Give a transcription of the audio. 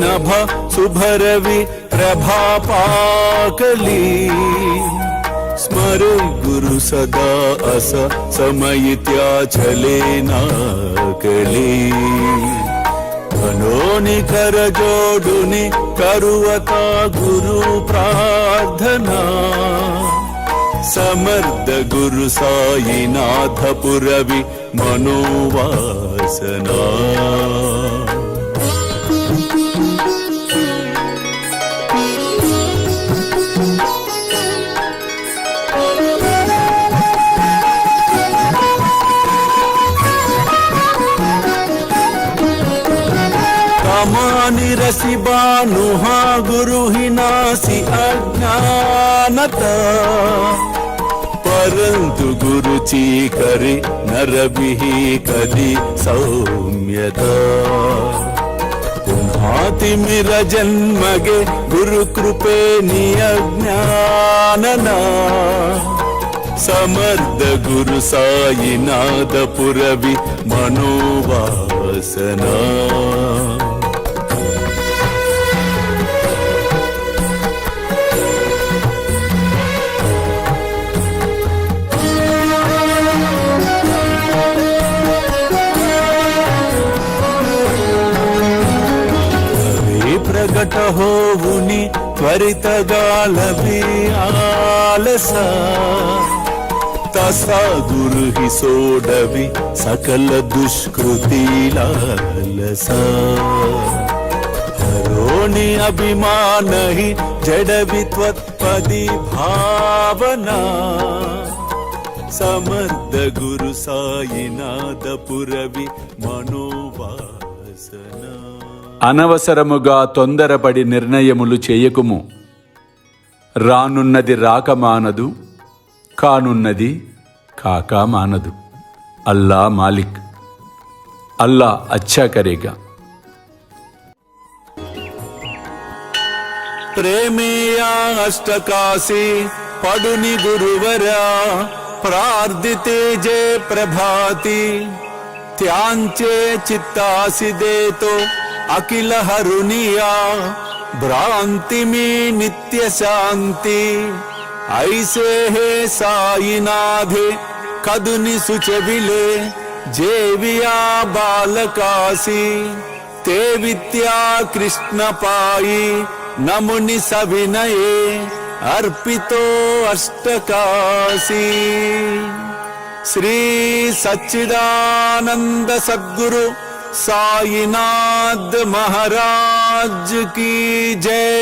नभ शुभरवि प्रभापाकली स्मरे गुरु सदा अस समयित्याचले नाकली मनोनि कर जोडुनि करुवता गुरु प्रार्थना समर्थ गुरु साईनाथ पुरवि मनोवासना निरसि बानुहा गुरु ही नासी अज्ञानता परंतु गुरु ची करे नर बिही कदी सौम्यता पुन्हाति मिर जन्मगे गुरु कृपे नियज्ञानना समर्थ गुरु साईनाथ पुरवि मनोवासना प्रगट होवुनि त्वरितगालभि आलसा तसा गुरु ही सोडवि सकल दुष्कृति लालसा हरोनि अभिमान ही जडवि त्वत्पदि भावना समर्थ गुरु साईनाथ पुरवि मनोवासना అనవసరముగా తొందరపడి నిర్ణయములు చేయకుము. రానున్నది రాక మానదు, కానున్నది కాక మానదు. అల్లా మాలిక్. అల్లా అచ్చా కరేగా. ప్రేమేయా అష్టకాశి పడుని గురువరా ప్రార్థితే జయ ప్రభాతి త్యాంచే చిత్తాసి దేతో अखिल हरुनिया भ्रांति में नित्य शांति ऐसे है साईनाथे कदुनि सुचविले जेविया बालकासी ते विद्या कृष्ण पाई नमुनि सविनये अर्पितो अष्टकासी श्री सच्चिदानंद सद्गुरु साईनाथ महाराज की जय।